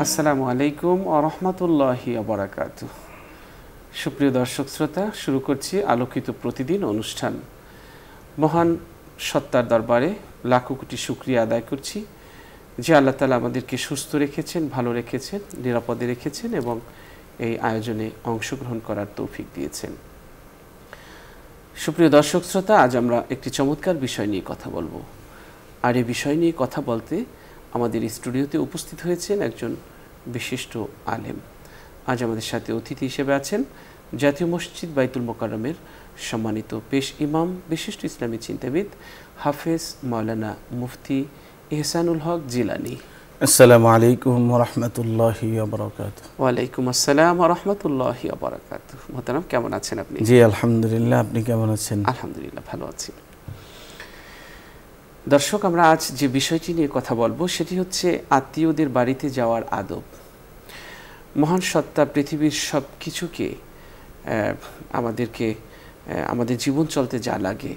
আসসালামু আলাইকুম ওয়া রাহমাতুল্লাহি ওয়া বারাকাতুহু। সুপ্রিয় দর্শক শ্রোতা, শুরু করছি আলোকিত প্রতিদিন অনুষ্ঠান। মহান সত্তার দরবারে লাখো কোটি শুকরিয়া আদায় করছি যে আল্লাহ তাআলা আমাদেরকে সুস্থ রেখেছেন, ভালো রেখেছেন, নিরাপদে রেখেছেন এবং এই আয়োজনে অংশগ্রহণ করার তৌফিক দিয়েছেন। সুপ্রিয় দর্শক শ্রোতা, আজ আমরা একটি চমৎকার বিষয় নিয়ে কথা বলবো। আর এই বিষয় নিয়ে কথা বলতে আমাদের স্টুডিওতে উপস্থিত হয়েছেন একজন বিশিষ্ট আলেম। আজ আমাদের সাথে অতিথি হিসেবে আছেন জাতীয় মসজিদ বাইতুল মোকাররমের সম্মানিত পেশ ইমাম, বিশিষ্ট ইসলামী চিন্তাবিদ হাফেজ মাওলানা মুফতি ইহসানুল হক জিলানী। আসসালামু আলাইকুম ওয়া রাহমাতুল্লাহি ওয়া বারাকাতুহু। ওয়া আলাইকুম আসসালাম ওয়া রাহমাতুল্লাহি ওয়া বারাকাতুহু। মোহতারাম, কেমন আছেন আপনি? জি আলহামদুলিল্লাহ, আপনি কেমন আছেন? আলহামদুলিল্লাহ, ভালো আছি। দর্শক, আমরা আজ যে বিষয়টি নিয়ে কথা বলবো সেটি হচ্ছে আত্মীয়দের বাড়িতে যাওয়ার আদব। মহান সত্তা পৃথিবীর সব কিছুকে আমাদের জীবন চলতে যা লাগে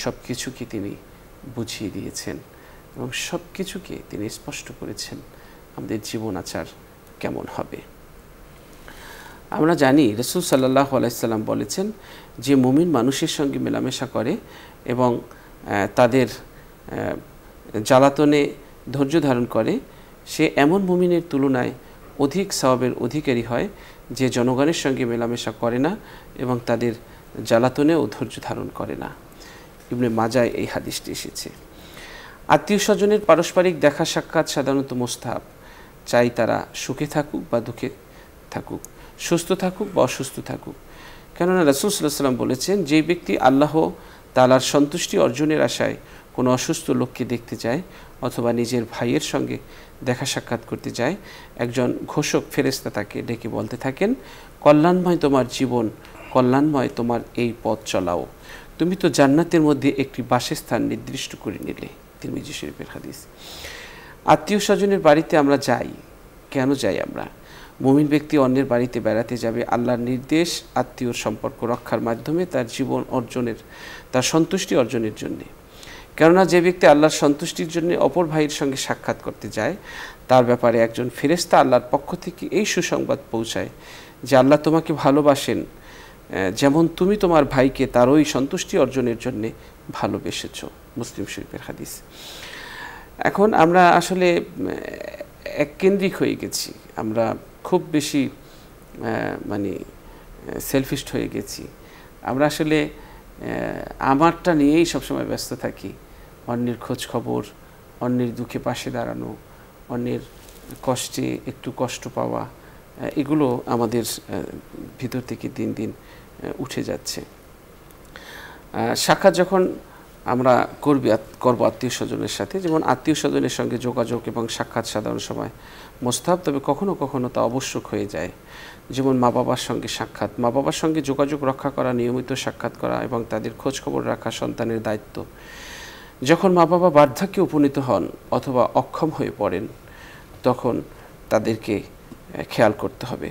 সব কিছুকে তিনি বুঝিয়ে দিয়েছেন এবং সব কিছুকে তিনি স্পষ্ট করেছেন আমাদের জীবন আচার কেমন হবে। আমরা জানি রাসূল সাল্লাল্লাহু আলাইহি সাল্লাম বলেছেন যে মুমিন মানুষের সঙ্গে মেলামেশা করে এবং তাদের জ্বালাতনে ধৈর্য ধারণ করে, সে এমন মুমিনের তুলনায় অধিক সওয়াবের অধিকারী হয় যে জনগণের সঙ্গে মেলামেশা করে না এবং তাদের জ্বালাতনেও ধৈর্য ধারণ করে না। ইবনে মাজায় এই হাদিসটি এসেছে। আত্মীয় স্বজনের পারস্পরিক দেখা সাক্ষাৎ সাধারণত মুস্তাহাব, চাই তারা সুখে থাকুক বা দুঃখে থাকুক, সুস্থ থাকুক বা অসুস্থ থাকুক। কেননা রাসূল সাল্লাল্লাহু আলাইহি ওয়াসাল্লাম বলেছেন, যে ব্যক্তি আল্লাহ তাআলার সন্তুষ্টি অর্জনের আশায় কোনো অসুস্থ লোককে দেখতে যায় অথবা নিজের ভাইয়ের সঙ্গে দেখা সাক্ষাৎ করতে যায়, একজন ঘোষক ফেরেশতা তাকে ডেকে বলতে থাকেন, কল্যাণময় তোমার জীবন, কল্যাণময় তোমার এই পথ চলাও, তুমি তো জান্নাতের মধ্যে একটি বাসস্থান নির্দিষ্ট করে নিলে। তিরমিজি শরীফের হাদিস। আত্মীয় স্বজনের বাড়িতে আমরা যাই, কেন যাই আমরা? মুমিন ব্যক্তি অন্যের বাড়িতে বেড়াতে যাবে আল্লাহর নির্দেশ আত্মীয়র সম্পর্ক রক্ষার মাধ্যমে তার জীবন অর্জনের, তার সন্তুষ্টি অর্জনের জন্যে। কেননা যে ব্যক্তি আল্লাহর সন্তুষ্টির জন্য অপর ভাইয়ের সঙ্গে সাক্ষাৎ করতে যায়, তার ব্যাপারে একজন ফেরেশতা আল্লাহর পক্ষ থেকে এই সুসংবাদ পৌঁছায় যে আল্লাহ তোমাকে ভালোবাসেন, যেমন তুমি তোমার ভাইকে তার ওই সন্তুষ্টি অর্জনের জন্য ভালোবেসেছ। মুসলিম শরীফের হাদিস। এখন আমরা আসলে এককেন্দ্রিক হয়ে গেছি, আমরা খুব বেশি সেলফিস্ট হয়ে গেছি। আমরা আসলে আমারটা নিয়েই সবসময় ব্যস্ত থাকি। অন্যের খোঁজ খবর, অন্যের দুঃখে পাশে দাঁড়ানো, অন্যের কষ্টে একটু কষ্ট পাওয়া, এগুলো আমাদের ভিতর থেকে দিন দিন উঠে যাচ্ছে। সাক্ষাৎ যখন আমরা করব আত্মীয় স্বজনের সাথে, যেমন আত্মীয় স্বজনের সঙ্গে যোগাযোগ এবং সাক্ষাৎ সাধারণ সময় মোস্তাহাব, তবে কখনো কখনো তা আবশ্যক হয়ে যায়। যেমন মা বাবার সঙ্গে সাক্ষাৎ, মা বাবার সঙ্গে যোগাযোগ রক্ষা করা, নিয়মিত সাক্ষাৎ করা এবং তাদের খোঁজ খবর রাখা সন্তানের দায়িত্ব। যখন মা বাবা বার্ধক্যে উপনীত হন অথবা অক্ষম হয়ে পড়েন, তখন তাদেরকে খেয়াল করতে হবে।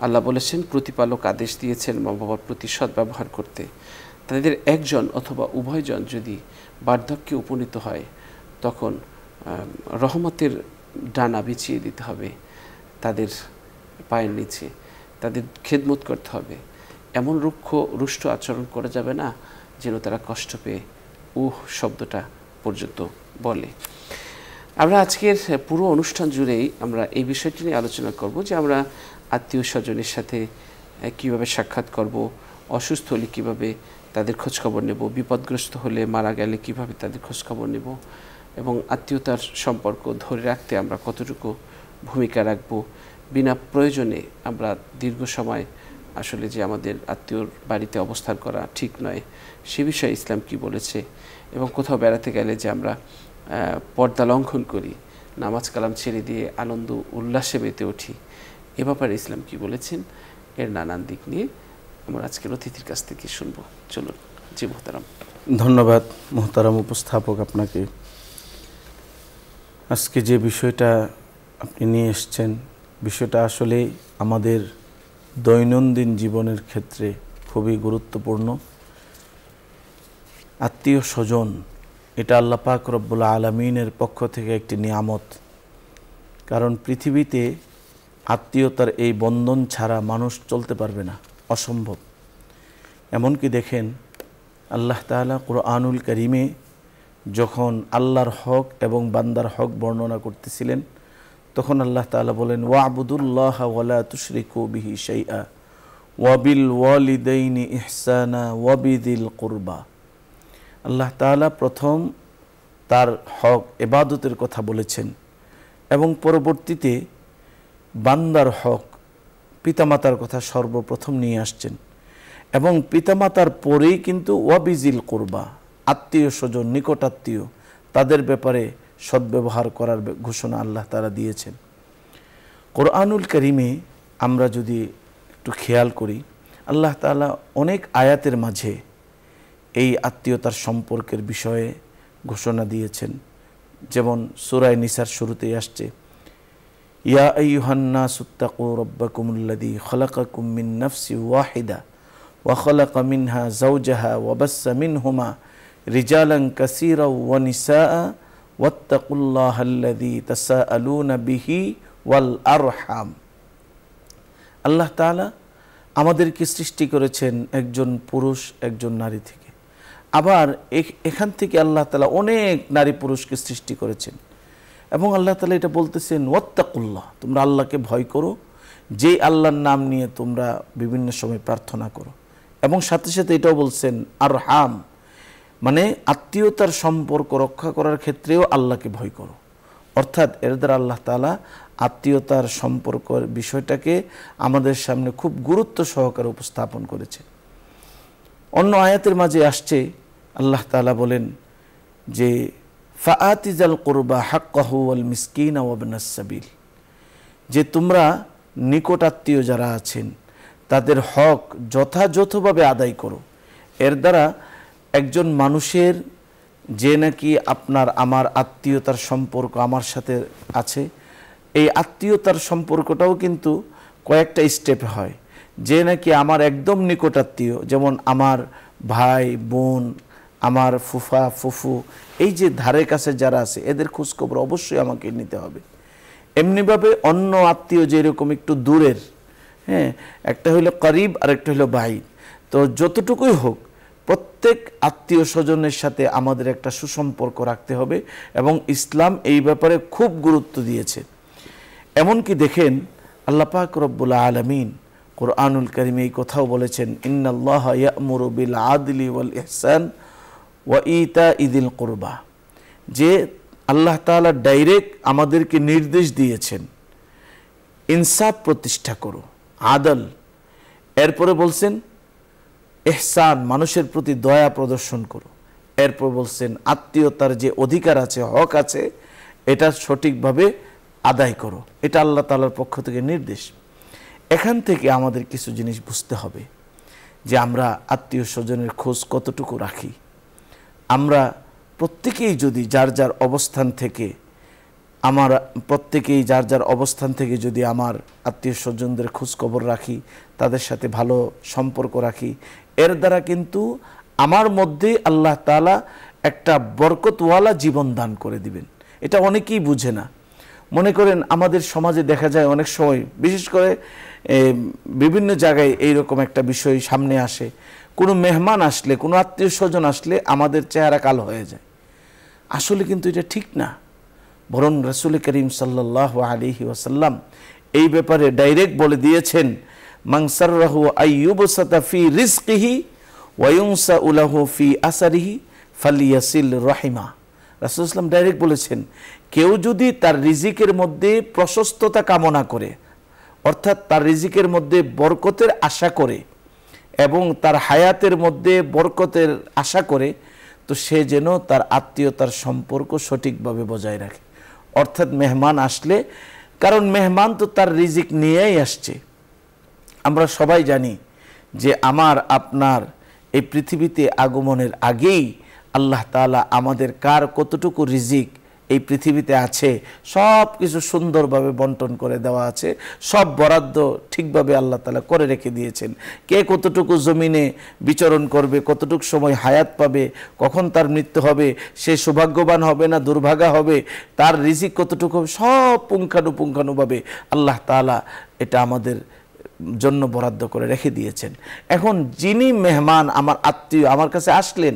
আল্লাহ বলেছেন, প্রতিপালক আদেশ দিয়েছেন মা বাবার প্রতি সদ্ব্যবহার করতে। তাদের একজন অথবা উভয়জন যদি বার্ধক্যে উপনীত হয়, তখন রহমতের ডানা বিছিয়ে দিতে হবে তাদের পায়ের নিচে, তাদের খেদমত করতে হবে। এমন রুষ্ট আচরণ করা যাবে না যেন তারা কষ্ট পেয়ে শব্দটা পর্যন্ত বলে। আমরা আজকের পুরো অনুষ্ঠান জুড়েই আমরা এই বিষয়টি নিয়ে আলোচনা করব যে আমরা আত্মীয় স্বজনের সাথে কীভাবে সাক্ষাৎ করব, অসুস্থ হলে কীভাবে তাদের খোঁজখবর নেব, বিপদগ্রস্ত হলে, মারা গেলে কীভাবে তাদের খোঁজখবর নেব এবং আত্মীয়তার সম্পর্ক ধরে রাখতে আমরা কতটুকু ভূমিকা রাখব। বিনা প্রয়োজনে আমরা দীর্ঘ সময় আসলে যে আমাদের আত্মীয়র বাড়িতে অবস্থান করা ঠিক নয়, সে বিষয়ে ইসলাম কি বলেছে, এবং কোথাও বেড়াতে গেলে যে আমরা পর্দা লঙ্ঘন করি, নামাজ কালাম ছেড়ে দিয়ে আনন্দ উল্লাসে মেতে উঠি, এ ব্যাপারে ইসলাম কি বলেছেন, এর নানান দিক নিয়ে আমরা আজকের অতিথির কাছ থেকে শুনবো। চলুন। জি মোহতারাম। ধন্যবাদ মোহতারাম উপস্থাপক আপনাকে। আজকে যে বিষয়টা আপনি নিয়ে এসছেন, বিষয়টা আসলে আমাদের দৈনন্দিন জীবনের ক্ষেত্রে খুবই গুরুত্বপূর্ণ। আত্মীয় স্বজন এটা আল্লাহ পাক রব্বুল আলামিনের পক্ষ থেকে একটি নিয়ামত। কারণ পৃথিবীতে আত্মীয়তার এই বন্ধন ছাড়া মানুষ চলতে পারবে না, অসম্ভব। এমনকি দেখেন আল্লাহ তাআলা কুরআনুল কারীমে যখন আল্লাহর হক এবং বান্দার হক বর্ণনা করতেছিলেন, তখন আল্লাহ তাআলা বলেন, ওয়াবুদুল্লাহ ওয়ালা তুশরিকু বিহি শাইআ ওয়াবিল ওয়ালিদাইনি ইহসানা ওয়াবিদিল কুরবা। আল্লাহ তাআলা প্রথম তার হক ইবাদতের কথা বলেছেন এবং পরবর্তীতে বান্দার হক পিতামাতার কথা সর্বপ্রথম নিয়ে আসছেন, এবং পিতামাতার পরেই কিন্তু ওয়াবিজিল কুরবা, আত্মীয় স্বজন, নিকটাত্মীয়, তাদের ব্যাপারে সদ্ব্যবহার করার ঘোষণা আল্লাহ তাআলা দিয়েছেন। কোরআনুল কারীমে আমরা যদি একটু খেয়াল করি, আল্লাহ তাআলা অনেক আয়াতের মাঝে এই আত্মীয়তার সম্পর্কের বিষয়ে ঘোষণা দিয়েছেন। যেমন সূরা নিসার শুরুতেই আসছে, ইয়া আইয়ুহান নাসু তাকু রাব্বাকুমুল্লাযী খালাকাকুম মিন নাফসিন ওয়াহিদা ওয়া খালাকা মিনহা যাওজাহা ওয়া বাসসা মিনহুমা রিজালান কাসীরান ওয়া নিসাআ ওয়াত্তাকুল্লাহাল্লাযী তাসাআলুনা বিহি ওয়াল আরহাম। আল্লাহ তাআলা আমাদেরকে সৃষ্টি করেছেন একজন পুরুষ একজন নারী থেকে, আবার এখান থেকে আল্লাহ তাআলা অনেক নারী পুরুষকে সৃষ্টি করেছেন, এবং আল্লাহ তাআলা এটা বলতেছেন ওয়াত্তাকুল্লাহ, তোমরা আল্লাহকে ভয় করো, যে আল্লাহর নাম নিয়ে তোমরা বিভিন্ন সময় প্রার্থনা করো, এবং সাথে সাথে এটাও বলছেন আরহাম, মানে আত্মীয়তার সম্পর্ক রক্ষা করার ক্ষেত্রেও আল্লাহকে ভয় করো। অর্থাৎ এর দ্বারা আল্লাহ তাআলা আত্মীয়তার সম্পর্কের বিষয়টাকে আমাদের সামনে খুব গুরুত্ব সহকারে উপস্থাপন করেছে। অন্য আয়াতের মাঝে আসছে আল্লাহ তাআলা বলেন যে ফাআতিজাল কুরবা হাক্কাহু ওয়াল মিসকিনা ওয়া ইবনাস সাবিল, যে তোমরা নিকট আত্মীয় যারা আছেন তাদের হক যথাযথভাবে আদায় করো। এর দ্বারা একজন মানুষের যে নাকি আমার আত্মীয়তার সম্পর্ক আমার সাথে আছে, এই আত্মীয়তার সম্পর্কটাও কিন্তু কয়েকটা স্টেপে হয়। যে নাকি আমার একদম নিকট আত্মীয়, যেমন আমার ভাই বোন, আমার ফুফা ফুফু, এই যে ধারে কাছে যারা আছে এদের খোঁজখবর অবশ্যই আমাকে নিতে হবে। এমনিভাবে অন্য আত্মীয় যেরকম একটু দূরের, হ্যাঁ, একটা হলো করিব আর একটা হলো বাইদ, তো যতটুকুই হোক প্রত্যেক আত্মীয় স্বজনের সাথে আমাদের একটা সুসম্পর্ক রাখতে হবে, এবং ইসলাম এই ব্যাপারে খুব গুরুত্ব দিয়েছে। এমনকি দেখেন আল্লাহ পাক রব্বুল আলামিন কোরআনুল কারীমে এই কথাও বলেছেন, ইন্নাল্লাহা ইয়া'মুরু বিল আদলি ওয়াল ইহসান ওয়া ইতাইযিল কুরবা, যে আল্লাহ তাআলা ডাইরেক্ট আমাদেরকে নির্দেশ দিয়েছেন ইনসাফ প্রতিষ্ঠা করো, আদল, এরপরে বলছেন ইহসান, মানুষের প্রতি দয়া প্রদর্শন করো, এরপর বলছেন আত্মীয়তার যে অধিকার আছে, হক আছে, এটা সঠিকভাবে আদায় করো। এটা আল্লাহ তাআলার পক্ষ থেকে নির্দেশ। এখান থেকে আমাদের কিছু জিনিস বুঝতে হবে যে আমরা আত্মীয় স্বজনের খোঁজ কতটুকু রাখি। আমরা প্রত্যেকেই যদি যার যার অবস্থান থেকে যদি আমার আত্মীয় স্বজনদের খোঁজ খবর রাখি, তাদের সাথে ভালো সম্পর্ক রাখি, এর দ্বারা কিন্তু আমার মধ্যে আল্লাহ তাআলা একটা বরকতওয়ালা জীবন দান করে দিবেন। এটা অনেকেই বুঝে না। মনে করেন আমাদের সমাজে দেখা যায় অনেক সময়, বিশেষ করে বিভিন্ন জায়গায় এইরকম একটা বিষয় সামনে আসে, কোনো মেহমান আসলে, কোনো আত্মীয় স্বজন আসলে আমাদের চেহারা কালো হয়ে যায়। আসলে কিন্তু এটা ঠিক না, বরং রাসূল করিম সাল্লাল্লাহু আলাইহি ওয়াসাল্লাম এই ব্যাপারে ডাইরেক্ট বলে দিয়েছেন, মান সাররাহু আইয়ুবসাতা ফি রিজকিহি ওয়া ইউনসাউ লাহু ফি আসারিহি ফালিয়াসিল রাহিমা। রাসূল সাল্লাল্লাহু ডাইরেক্ট বলেছেন, কেউ যদি তার রিজিকের মধ্যে প্রশস্ততা কামনা করে, অর্থাৎ তার রিজিকের মধ্যে বরকতের আশা করে এবং তার হায়াতের মধ্যে বরকতের আশা করে, তো সে যেন তার আত্মীয়তার সম্পর্ক সঠিকভাবে বজায় রাখে। অর্থাৎ মেহমান আসলে, কারণ মেহমান তো তার রিজিক নিয়েই আসছে। আমরা সবাই জানি যে আপনার এই পৃথিবীতে আগমনের আগেই আল্লাহ তাআলা আমাদের কার কতটুকু রিজিক এই পৃথিবীতে আছে সব কিছু সুন্দরভাবে বন্টন করে দেওয়া আছে, সব বরাদ্দ ঠিকভাবে আল্লাহ তাআলা করে রেখে দিয়েছেন। কে কতটুকু জমিনে বিচরণ করবে, কতটুকু সময় হায়াত পাবে, কখন তার মৃত্যু হবে, সে সৌভাগ্যবান হবে না দুর্ভাগা হবে, তার রিজিক কতটুকু হবে, সব পুঙ্খানুপুঙ্খানুভাবে আল্লাহ তাআলা এটা আমাদের জন্য বরাদ্দ করে রেখে দিয়েছেন। এখন যিনি মেহমান, আমার আত্মীয় আমার কাছে আসলেন,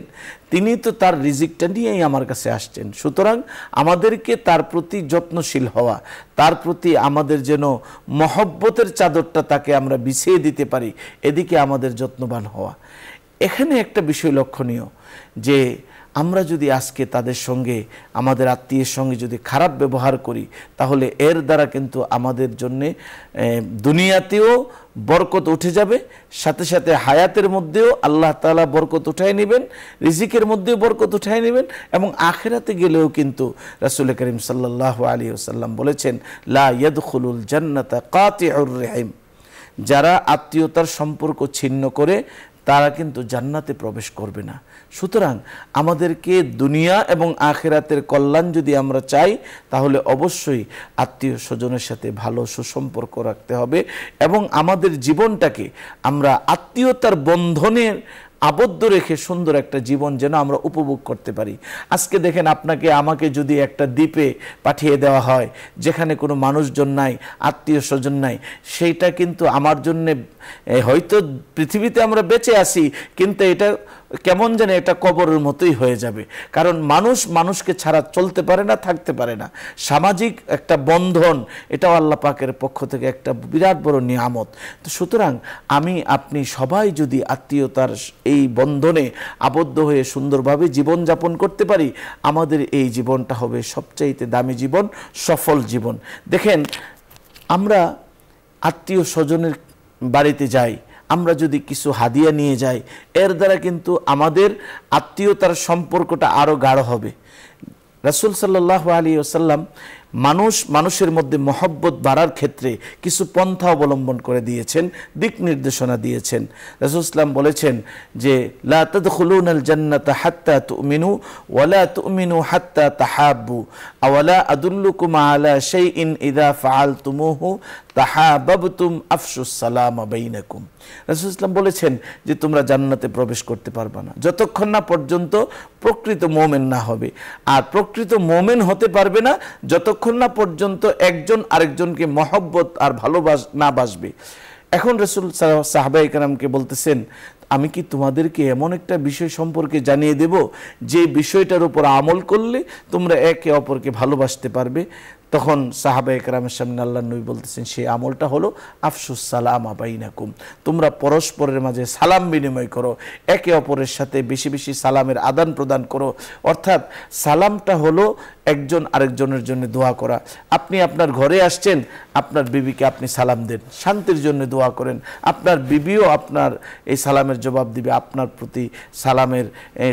তিনি তো তার রিজিকটা নিয়েই আমার কাছে আসছেন। সুতরাং আমাদেরকে তার প্রতি যত্নশীল হওয়া, তার প্রতি আমাদের যেন মহব্বতের চাদরটা তাকে আমরা বিছিয়ে দিতে পারি, এদিকে আমাদের যত্নবান হওয়া। এখানে একটা বিষয় লক্ষণীয় যে আমরা যদি আজকে তাদের সঙ্গে, আমাদের আত্মীয়ের সঙ্গে যদি খারাপ ব্যবহার করি, তাহলে এর দ্বারা কিন্তু আমাদের জন্যে দুনিয়াতেও বরকত উঠে যাবে, সাথে সাথে হায়াতের মধ্যেও আল্লাহ তাআলা বরকত উঠায় নেবেন, রিজিকের মধ্যেও বরকত উঠায় নেবেন, এবং আখিরাতে গেলেও কিন্তু রাসূল করিম সাল্লাল্লাহু আলাইহি ওয়াসাল্লাম বলেছেন, লা ইয়াদখুলুল জান্নাতা কাতিউর রহিম, যারা আত্মীয়তার সম্পর্ক ছিন্ন করে তারা কিন্তু জান্নাতে প্রবেশ করবে না। সুতরাং আমাদেরকে দুনিয়া এবং আখিরাতের কল্যাণ যদি আমরা চাই, তাহলে অবশ্যই আত্মীয় স্বজনের সাথে ভালো সুসম্পর্ক রাখতে হবে, এবং আমাদের জীবনটাকে আমরা আত্মীয়তার বন্ধনের আবদ্ধ রেখে সুন্দর একটা জীবন যেন আমরা উপভোগ করতে পারি। আজকে দেখেন, আপনাকে আমাকে যদি একটা দ্বীপে পাঠিয়ে দেওয়া হয় যেখানে কোনো মানুষজন নাই, আত্মীয় স্বজন নাই, সেইটা কিন্তু আমার জন্যে হয়তো পৃথিবীতে আমরা বেঁচে আছি, কিন্তু এটা কেমন জানে এটা কবরের মতোই হয়ে যাবে। কারণ মানুষ মানুষকে ছাড়া চলতে পারে না, থাকতে পারে না। সামাজিক একটা বন্ধন, এটাও আল্লাহ পাকের পক্ষ থেকে একটা বিরাট বড় নিয়ামত। তো সুতরাং আমি আপনি সবাই যদি আত্মীয়তার এই বন্ধনে আবদ্ধ হয়ে সুন্দরভাবে জীবনযাপন করতে পারি, আমাদের এই জীবনটা হবে সবচাইতে দামি জীবন, সফল জীবন। দেখেন, আমরা আত্মীয় স্বজনের বাড়িতে যাই, আমরা যদি কিছু হাদিয়া নিয়ে যাই, এর দ্বারা কিন্তু আমাদের আত্মীয়তার সম্পর্কটা আরও গাঢ় হবে। রাসূল সাল্লাল্লাহু আলাইহি ওয়াসাল্লাম মানুষের মধ্যে মহব্বত বাড়ার ক্ষেত্রে কিছু পন্থা অবলম্বন করে দিয়েছেন, দিক নির্দেশনা দিয়েছেন। রাসূল সাল্লাল্লাহু বলেছেন যে, লা তাদখুলুনাল জান্নাতা হাত্তা তুমিনু ওয়া লা তুমিনু হাত্তা তাহাব্বু আওয়ালা আদুল্লুকুম আলা শাইইন ইযা ফাআলতুমুহু তাহাবাবতুম আফশুস সালামা বাইনাকুম। রাসূল সাল্লাল্লাহু বলেছেন যে তোমরা জান্নাতে প্রবেশ করতে পারবে না যতক্ষণ না পর্যন্ত প্রকৃত মুমিন না হবে, আর প্রকৃত মুমিন হতে পারবে না যতক্ষণ না পর্যন্ত একজন আরেকজনকে মহব্বত আর না বাসবে। এখন রাসূল সাহাবায়ে কেরামকে বলতেছেন, আমি কি তোমাদেরকে এমন একটা বিষয় সম্পর্কে জানিয়ে দেব যে বিষয়টার উপর আমল করলে তোমরা একে অপরকে ভালোবাসতে পারবে? তখন সাহাবায়ে কেরামের সামনে আল্লাহর নবী বলতেছেন, সেই আমলটা হলো আফশুস সালামা বাইনাকুম, তোমরা পরস্পরের মাঝে সালাম বিনিময় করো, একে অপরের সাথে বেশি বেশি সালামের আদান প্রদান করো। অর্থাৎ সালামটা হলো একজন আরেকজনের জন্য দোয়া করা। আপনি আপনার ঘরে আসছেন, আপনার বিবিকে আপনি সালাম দেন, শান্তির জন্য দোয়া করেন, আপনার বিবিও আপনার এই সালামের জবাব দিবে, আপনার প্রতি সালামের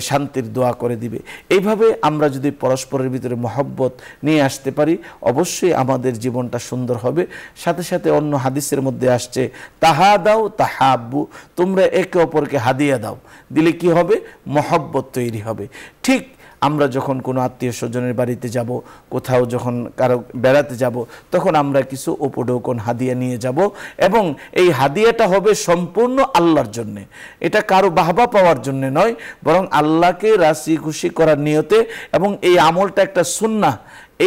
শান্তির দোয়া করে দিবে। এইভাবে আমরা যদি পরস্পরের ভিতরে মহব্বত নিয়ে আসতে পারি, অবশ্যই আমাদের জীবনটা সুন্দর হবে। সাথে সাথে অন্য হাদিসের মধ্যে আসছে, তাহা দাও তাহাব্বু, তোমরা একে অপরকে হাদিয়া দাও, দিলে কি হবে? মহব্বত তৈরি হবে। ঠিক আমরা যখন কোনো আত্মীয় স্বজনের বাড়িতে যাব, কোথাও যখন কারো বেড়াতে যাব, তখন আমরা কিছু উপঢৌকন হাদিয়া নিয়ে যাব, এবং এই হাদিয়াটা হবে সম্পূর্ণ আল্লাহর জন্যে। এটা কারো বাহবা পাওয়ার জন্য নয়, বরং আল্লাহকে রাজি খুশি করার নিয়তে, এবং এই আমলটা একটা সুন্নাহ,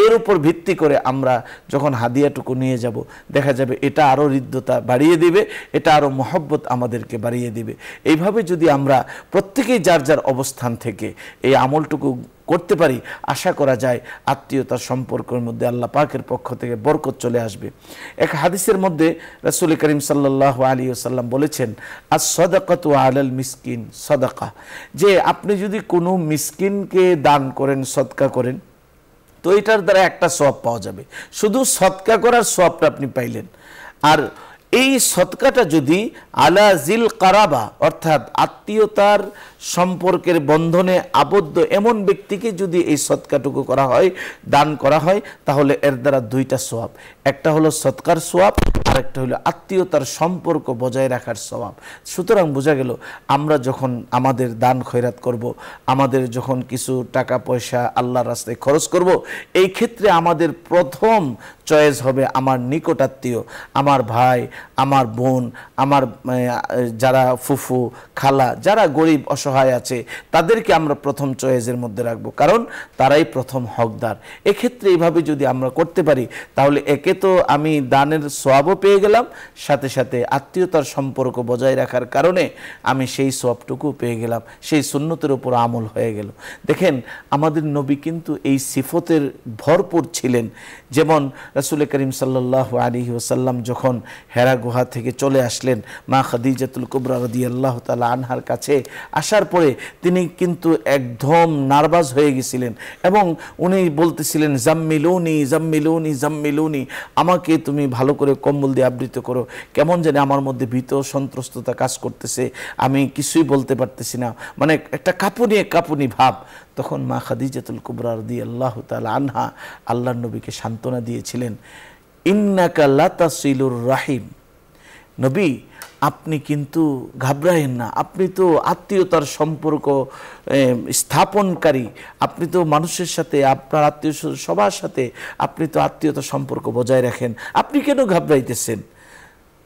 এর উপর ভিত্তি করে আমরা যখন হাদিয়াটুকু নিয়ে যাব, দেখা যাবে এটা আরও হৃদ্যতা বাড়িয়ে দিবে, এটা আরও মহব্বত আমাদেরকে বাড়িয়ে দিবে। এইভাবে যদি আমরা প্রত্যেকেই যার যার অবস্থান থেকে এই আমলটুকু করতে পারি, আশা করা যায় আত্মীয়তার সম্পর্কের মধ্যে আল্লাহ পাকের পক্ষ থেকে বরকত চলে আসবে। এক হাদিসের মধ্যে রাসূল করিম সাল্লাল্লাহু আলাইহি ওয়াসাল্লাম বলেছেন, আস-সাদাকাতু আলাল মিসকিন সাদাকা, যে আপনি যদি কোনো মিসকিনকে দান করেন, সদকা করেন, তো এটার দ্বারা একটা সওয়াব পাওয়া যাবে, শুধু সদকা করার সওয়াবটা আপনি পাইলেন। আর এই সদকাটা যদি আলা জিল কারাবা, অর্থাৎ আত্মীয়তার সম্পর্কের বন্ধনে আবদ্ধ এমন ব্যক্তিকে যদি এই সদকাটুকু করা হয়, দান করা হয়, তাহলে এর দ্বারা দুইটা সওয়াব, একটা হলো সদকার সওয়াব আর একটা হলো আত্মীয়তার সম্পর্ক বজায় রাখার সওয়াব। সুতরাং বোঝা গেল আমরা যখন আমাদের দান খয়রাত করব, আমাদের যখন কিছু টাকা পয়সা আল্লাহর রাস্তায় খরচ করব, এই ক্ষেত্রে আমাদের প্রথম চয়েস হবে আমার নিকটাত্মীয়, আমার ভাই, আমার বোন, আমার যারা ফুফু খালা, যারা গরিব অসহায় আছে, তাদেরকে আমরা প্রথম চয়েসের মধ্যে রাখবো, কারণ তারাই প্রথম হকদার। এক্ষেত্রে এইভাবে যদি আমরা করতে পারি, তাহলে একে তো আমি দানের সওয়াবও পেয়ে গেলাম, সাথে সাথে আত্মীয়তার সম্পর্ক বজায় রাখার কারণে আমি সেই সওয়াবটুকু পেয়ে গেলাম, সেই সুন্নতের উপর আমল হয়ে গেল। দেখেন আমাদের নবী কিন্তু এই সিফতের ভরপুর ছিলেন। যেমন রাসূল করিম সাল্লাল্লাহু আলাইহি ওয়াসাল্লাম যখন হেরা গুহা থেকে চলে আসলেন মা খাদিজাতুল কুবরা রাদিয়াল্লাহু তাআলা আনহার কাছে, আসার পরে তিনি কিন্তু একদম নার্ভাস হয়ে গেছিলেন এবং উনি বলতেছিলেন, জাম্মিলুনি জাম্মিলুনি জাম্মিলুনি, আমাকে তুমি ভালো করে কম্বল দিয়ে আবৃত করো, কেমন জানি আমার মধ্যে ভীত সন্ত্রস্ততা কাজ করতেছে, আমি কিছুই বলতে পারতেছি না, মানে একটা কাঁপুনি ভাব। তখন মা খাদিজাতুল কুবরা রাদিয়াল্লাহু তাআলা আনহা আল্লাহর নবীকে সান্ত্বনা দিয়েছিলেন, ইন্নাকা লাতাসিলুর রাহিম, নবী আপনি কিন্তু ঘাবড়ায়েন না, আপনি তো আত্মীয়তার সম্পর্ক স্থাপনকারী, আপনি তো মানুষের সাথে, আপনার আত্মীয় সবার সাথে আপনি তো আত্মীয়তার সম্পর্ক বজায় রাখেন, আপনি কেন ঘাবড়াইতেছেন?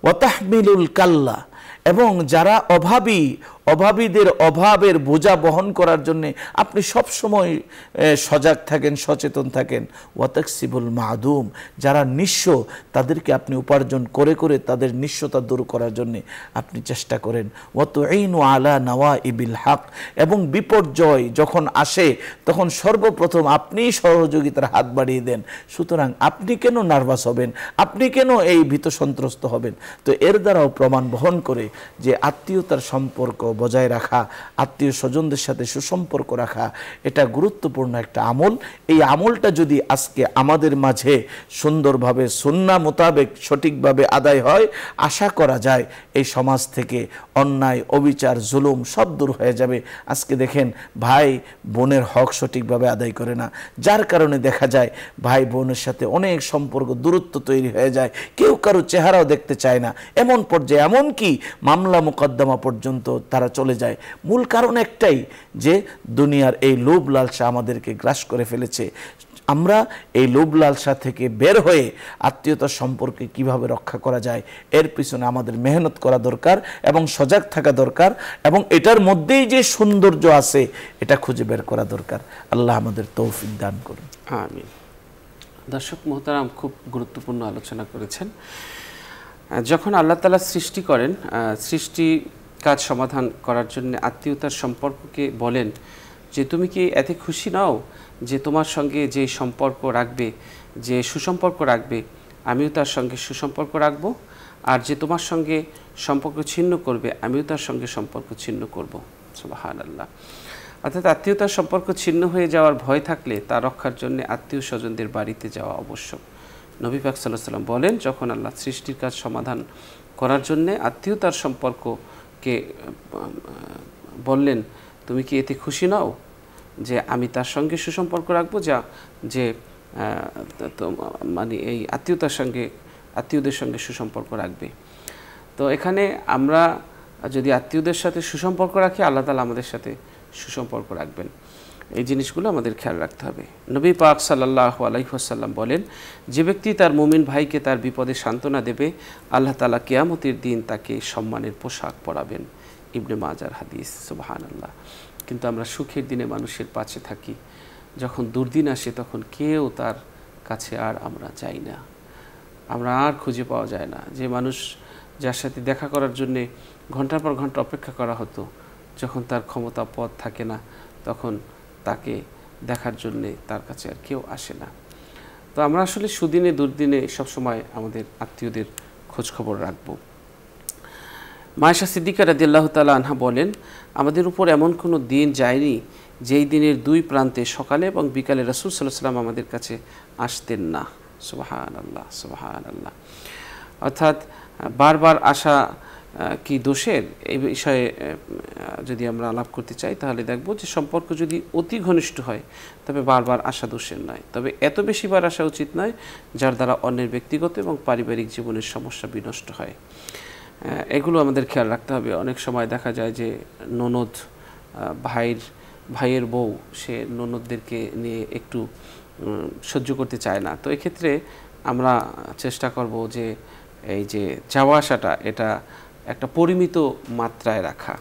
ওয়াতাহমিলুল কাল্লা, এবং যারা অভাবীদের অভাবের বোঝা বহন করার জন্য আপনি সব সময় সজাগ থাকেন, সচেতন থাকেন। ওয়াতাকসিবুল মাদুম, যারা নিঃস্ব তাদেরকে আপনি উপার্জন করে করে তাদের নিঃস্বতা দূর করার জন্য আপনি চেষ্টা করেন। ওয়াতুঈনু আলা নাওয়াইবিল হক, এবং বিপর্যয় যখন আসে তখন সর্বপ্রথম আপনিই সহযোগিতার হাত বাড়িয়ে দেন। সুতরাং আপনি কেন নার্ভাস হবেন, আপনি কেন এই ভীত সন্ত্রস্ত হবেন? তো এর দ্বারাও প্রমাণ বহন করে যে আত্মীয়তার সম্পর্ক বজায় রাখা, আত্মীয় স্বজনদের সাথে সুসম্পর্ক রাখা, এটা গুরুত্বপূর্ণ একটা আমল। এই আমলটা যদি আজকে আমাদের মাঝে সুন্দরভাবে সুন্নাহ মোতাবেক সঠিকভাবে আদায় হয়, আশা করা যায় এই সমাজ থেকে অন্যায়, অবিচার, জুলুম সব দূর হয়ে যাবে। আজকে দেখেন ভাই বোনের হক সঠিকভাবে আদায় করে না, যার কারণে দেখা যায় ভাই বোনের সাথে অনেক সম্পর্ক দূরত্ব তৈরি হয়ে যায়, কেউ কারো চেহারাও দেখতে চায় না, এমন পর্যায়ে এমনকি মামলা মোকদ্দমা পর্যন্ত তারা চলে যায়। মূল কারণ একটাই, যে দুনিয়ার এই লোভ লালসা আমাদেরকে গ্রাস করে ফেলেছে। আমরা এই লোভ লালসা থেকে বের হয়ে আত্মীয়তার সম্পর্কে কিভাবে রক্ষা করা যায়, এর পিছনে আমাদের মেহনত করা দরকার এবং সজাগ থাকা দরকার, এবং এটার মধ্যেই যে সৌন্দর্য আছে এটা খুঁজে বের করা দরকার। আল্লাহ আমাদের তৌফিক দান করুন। আমিন। দর্শক মোহতারাম, খুব গুরুত্বপূর্ণ আলোচনা করেছেন। যখন আল্লাহ তাআলা সৃষ্টি করেন, সৃষ্টি কাজ সমাধান করার জন্য আত্মীয়তার সম্পর্ককে বলেন যে তুমি কি এতে খুশি নাও যে তোমার সঙ্গে যে সম্পর্ক রাখবে, যে সুসম্পর্ক রাখবে, আমিও তার সঙ্গে সুসম্পর্ক রাখবো, আর যে তোমার সঙ্গে সম্পর্ক ছিন্ন করবে আমিও তার সঙ্গে সম্পর্ক ছিন্ন করব। সুবহানাল্লাহ। অর্থাৎ আত্মীয়তার সম্পর্ক ছিন্ন হয়ে যাওয়ার ভয় থাকলে তা রক্ষার জন্য আত্মীয় স্বজনদের বাড়িতে যাওয়া আবশ্যক। নবী পাক সাল্লাল্লাহু আলাইহি ওয়াসাল্লাম বলেন, যখন আল্লাহ সৃষ্টির কাজ সমাধান করার জন্য আত্মীয়তার সম্পর্ককে বললেন, তুমি কি এতে খুশি নাও যে আমি তার সঙ্গে সুসম্পর্ক রাখবো, যে মানে এই আত্মীয়দের সঙ্গে সুসম্পর্ক রাখবে। তো এখানে আমরা যদি আত্মীয়দের সাথে সুসম্পর্ক রাখি, আল্লাহ তাআলা আমাদের সাথে সুসম্পর্ক রাখবেন। এই জিনিসগুলো আমাদের খেয়াল রাখতে হবে। নবী পাক সাল্লাল্লাহু আলাইহি ওয়াসাল্লাম বলেন, যে ব্যক্তি তার মুমিন ভাইকে তার বিপদে সান্ত্বনা দেবে, আল্লাহ তাআলা কিয়ামতের দিন তাকে সম্মানের পোশাক পরাবেন। ইবনে মাজার হাদিস। সুবহানাল্লাহ। কিন্তু আমরা সুখের দিনে মানুষের পাশে থাকি, যখন দুর্দিন আসে তখন কেউ তার কাছে আর আমরা যাই না, আমরা আর খুঁজে পাওয়া যায় না। যে মানুষ যার সাথে দেখা করার জন্যে ঘন্টার পর ঘন্টা অপেক্ষা করা হতো, যখন তার ক্ষমতা পথ থাকে না তখন তাকে দেখার জন্যে তার কাছে আর কেউ আসে না। তো আমরা আসলে সুদিনে দুর্দিনে সবসময় আমাদের আত্মীয়দের খোঁজখবর রাখব। মায়েশা সিদ্দিকা রাদিয়াল্লাহু তাআলা আনহা বলেন, আমাদের উপর এমন কোনো দিন যায়নি যেই দিনের দুই প্রান্তে সকালে এবং বিকালে রাসূল সাল্লাল্লাহু আলাইহি ওয়াসাল্লাম আমাদের কাছে আসতেন না। সুবহানাল্লাহ, সুবহানাল্লাহ। অর্থাৎ বারবার আসা কি দোষের, এই বিষয়ে যদি আমরা আলাপ করতে চাই তাহলে দেখব যে সম্পর্ক যদি অতি ঘনিষ্ঠ হয় তবে বারবার আসা দোষের নয়, তবে এত বেশিবার আসা উচিত নয় যার দ্বারা অন্যের ব্যক্তিগত এবং পারিবারিক জীবনের সমস্যা বিনষ্ট হয়। এগুলো আমাদের খেয়াল রাখতে হবে। অনেক সময় দেখা যায় যে ননদ ভাইয়ের বউ সে ননদদেরকে নিয়ে একটু সহ্য করতে চায় না, তো এক্ষেত্রে আমরা চেষ্টা করব যে এই যে যাওয়া আসাটা এটা একটা পরিমিত মাত্রায় রাখা।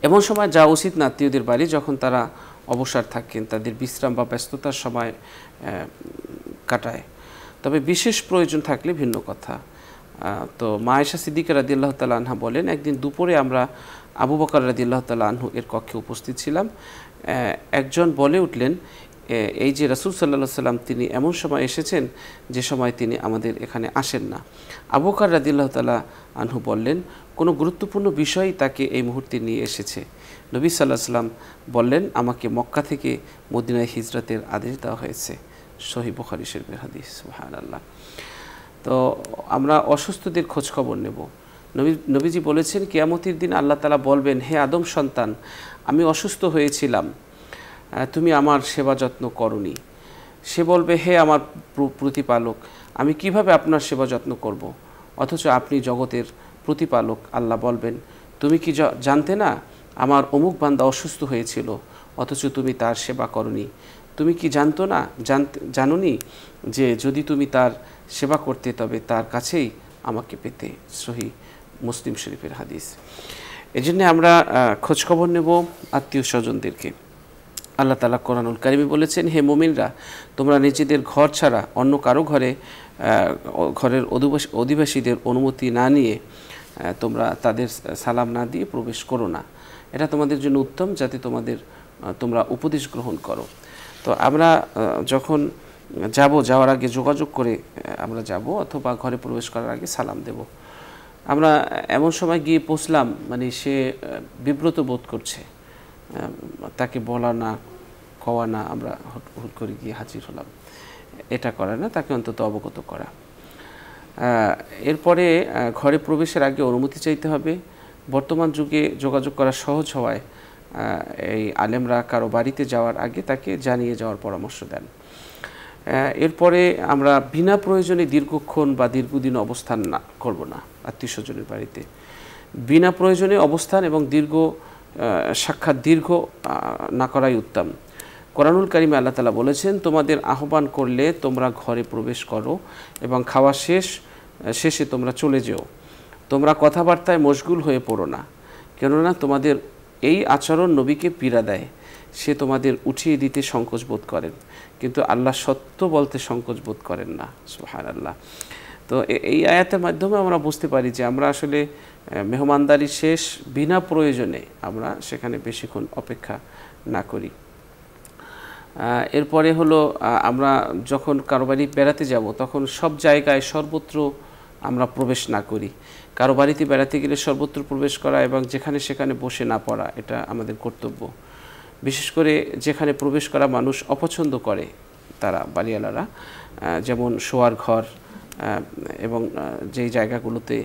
এমন সময় যাওয়া উচিত না আত্মীয়দের বাড়ি যখন তারা অবসর থাকেন, তাদের বিশ্রাম বা ব্যস্ততার সময় কাটায়, তবে বিশেষ প্রয়োজন থাকলে ভিন্ন কথা। তো মা আয়েশা সিদ্দিকা রাদিয়াল্লাহু তাআলা আনহা বলেন, একদিন দুপুরে আমরা আবু বকর রাদিয়াল্লাহু তাআলা আনহু এর কক্ষে উপস্থিত ছিলাম। একজন বলে উঠলেন, এই যে রাসূল সাল্লাল্লাহু আলাইহি সাল্লাম তিনি এমন সময় এসেছেন যে সময় তিনি আমাদের এখানে আসেন না। আবু বকর রাদিয়াল্লাহু তাআলা আনহু বললেন, কোনো গুরুত্বপূর্ণ বিষয় তাকে এই মুহূর্তে নিয়ে এসেছে। নবী সাল্লাল্লাহু আলাইহি সাল্লাম বললেন, আমাকে মক্কা থেকে মদিনায় হিজরতের আদেশ দেওয়া হয়েছে। সহিহ বুখারী শরীফের হাদিস। সুবহানাল্লাহ। তো আমরা অসুস্থদের খোঁজ খবর নেব। নবীজি বলেছেন, কিয়ামতের দিন আল্লাহ তাআলা বলবেন, হে আদম সন্তান, আমি অসুস্থ হয়েছিলাম, তুমি আমার সেবা যত্ন করনি। সে বলবে, হে আমার প্রতিপালক, আমি কিভাবে আপনার সেবা যত্ন করব, অথচ আপনি জগতের প্রতিপালক। আল্লাহ বলবেন, তুমি কি জানতে না আমার অমুক বান্দা অসুস্থ হয়েছিল, অথচ তুমি তার সেবা করনি। তুমি কি জানোনি যে যদি তুমি তার সেবা করতে তবে তার কাছেই আমাকে পেতে। সহিহ মুসলিম শরীফের হাদিস। এজন্য আমরা খোঁজখবর নেব আত্মীয় স্বজনদেরকে। আল্লাহ তাআলা কোরআনুল কারিমে বলেছেন, হে মুমিনরা, তোমরা নিজেদের ঘর ছাড়া অন্য কারো ঘরের অধিবাসীদের অনুমতি না নিয়ে তোমরা তাদের সালাম না দিয়ে প্রবেশ করো না। এটা তোমাদের জন্য উত্তম, যাতে তোমরা উপদেশ গ্রহণ করো। তো আমরা যখন যাওয়ার আগে যোগাযোগ করে আমরা যাব, অথবা ঘরে প্রবেশ করার আগে সালাম দেব। আমরা এমন সময় গিয়ে পৌঁছলাম, মানে সে বিব্রত বোধ করছে, তাকে বলা না কওয়া না, আমরা হুট করে গিয়ে হাজির হলাম, এটা করা না, তাকে অন্তত অবগত করা। এরপরে ঘরে প্রবেশের আগে অনুমতি চাইতে হবে। বর্তমান যুগে যোগাযোগ করা সহজ হওয়ায় এই আলেমরা কারো বাড়িতে যাওয়ার আগে তাকে জানিয়ে যাওয়ার পরামর্শ দেন। এরপরে আমরা বিনা প্রয়োজনে দীর্ঘক্ষণ বা দীর্ঘদিন অবস্থান করব না আত্মীয় স্বজনের বাড়িতে। বিনা প্রয়োজনে অবস্থান এবং সাক্ষাৎ দীর্ঘ না করাই উত্তম। কোরআনুল কারিমে আল্লাহ তাআলা বলেছেন, তোমাদের আহ্বান করলে তোমরা ঘরে প্রবেশ করো এবং খাওয়া শেষে তোমরা চলে যেও। তোমরা কথাবার্তায় মশগুল হয়ে পড়ো না, কেননা তোমাদের এই আচরণ নবীকে পীড়া দেয়। সে তোমাদের উঠিয়ে দিতে সংকোচ বোধ করেন, কিন্তু আল্লাহ সত্য বলতে সংকোচ বোধ করেন না। সুবহানাল্লাহ। তো এই আয়াতের মাধ্যমে আমরা বুঝতে পারি যে আমরা আসলে মেহমানদারি শেষ বিনা প্রয়োজনে আমরা সেখানে বেশিক্ষণ অপেক্ষা না করি। এরপরে হলো আমরা যখন কারো বাড়ি বেড়াতে যাব তখন সব জায়গায় সর্বত্র আমরা প্রবেশ না করি। কারো বাড়িতে বেড়াতে গেলে সর্বত্র প্রবেশ করা এবং যেখানে সেখানে বসে না পড়া, এটা আমাদের কর্তব্য। বিশেষ করে যেখানে প্রবেশ করা মানুষ অপছন্দ করে তারা বাড়িওয়ালারা, যেমন শোয়ার ঘর এবং যেই জায়গাগুলোতে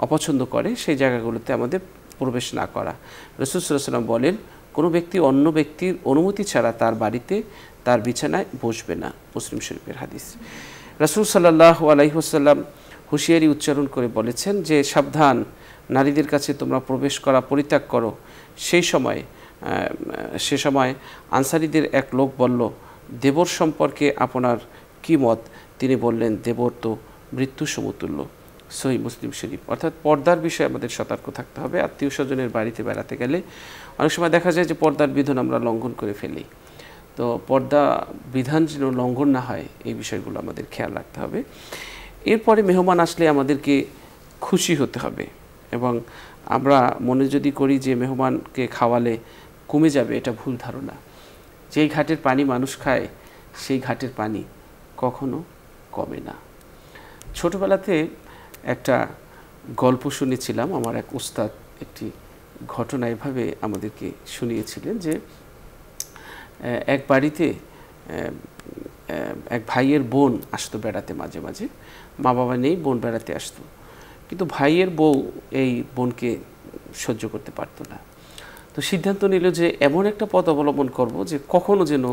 অপছন্দ করে সেই জায়গাগুলোতে আমাদের প্রবেশ না করা। রাসূল সাল্লাল্লাহু আলাইহি ওয়াসাল্লাম বলেন, কোনো ব্যক্তি অন্য ব্যক্তির অনুমতি ছাড়া তার বাড়িতে তার বিছানায় বসবে না। মুসলিম শরীফের হাদিস। রাসূল সাল্লাল্লাহু আলাইহি ওয়াসাল্লাম হুঁশিয়ারি উচ্চারণ করে বলেছেন যে, সাবধান, নারীদের কাছে তোমরা প্রবেশ করা পরিত্যাগ করো। সে সময় আনসারীদের এক লোক বলল, দেবর সম্পর্কে আপনার কি মত? তিনি বললেন, দেবর তো মৃত্যু সমতুল্য। সহিহ মুসলিম শরীফ। অর্থাৎ পর্দার বিষয়ে আমাদের সতর্ক থাকতে হবে। আত্মীয় স্বজনের বাড়িতে বেড়াতে গেলে অনেক সময় দেখা যায় যে পর্দার বিধান আমরা লঙ্ঘন করে ফেলি। তো পর্দা বিধান যেন লঙ্ঘন না হয় এই বিষয়গুলো আমাদের খেয়াল রাখতে হবে। এরপরে মেহমান আসলে আমাদেরকে খুশি হতে হবে, এবং আমরা মনে যদি করি যে মেহমানকে খাওয়ালে কমে যাবে, এটা ভুল ধারণা। যেই ঘাটের পানি মানুষ খায় সেই ঘাটের পানি কখনো কমে না। ছোটবেলাতে একটা গল্প শুনেছিলাম, আমার এক উস্তাদ একটি ঘটনা এভাবে আমাদেরকে শুনিয়েছিলেন যে এক বাড়িতে এক ভাইয়ের বোন আসতো বেড়াতে, মাঝে মাঝে মা বাবা নেই, বোন বেড়াতে আসতো। কিন্তু ভাইয়ের বউ এই বোনকে সহ্য করতে পারতো না। তো সিদ্ধান্ত নিল যে এমন একটা পথ অবলম্বন করব যে কখনো যেন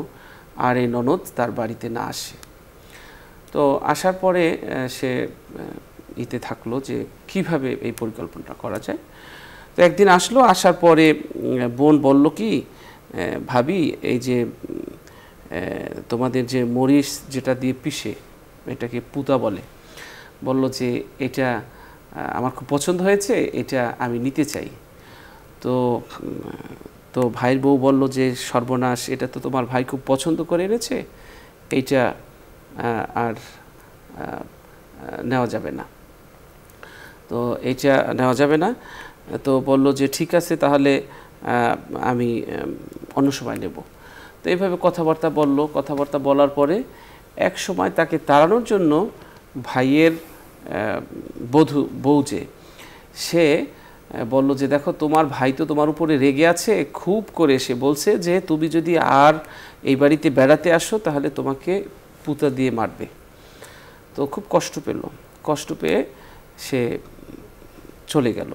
আর এই ননদ তার বাড়িতে না আসে। তো আসার পরে সে ইতে থাকলো যে কিভাবে এই পরিকল্পনাটা করা যায়। তো একদিন আসলো, আসার পরে বোন বলল কি, ভাবি এই যে তোমাদের যে মরিচ যেটা দিয়ে পিষে, এটাকে পুতা বলে, বলল যে এটা আমার খুব পছন্দ হয়েছে, এটা আমি নিতে চাই। তো তো ভাইয়ের বউ বলল যে সর্বনাশ, এটা তো তোমার ভাই খুব পছন্দ করে এনেছে, এইটা আর নেওয়া যাবে না। তো এইটা নেওয়া যাবে না। তো বলল যে ঠিক আছে, তাহলে আমি অন্য সময় নেব। তো এইভাবে কথাবার্তা বলল। কথাবার্তা বলার পরে এক সময় তাকে তাড়ানোর জন্য ভাইয়ের বউ যে সে বলল যে দেখো, তোমার ভাই তো তোমার উপরে রেগে আছে খুব করে, সে বলছে যে তুমি যদি আর এই বাড়িতে বেড়াতে আসো তাহলে তোমাকে পুতা দিয়ে মারবে। তো খুব কষ্ট পেল, কষ্ট পেয়ে সে চলে গেল।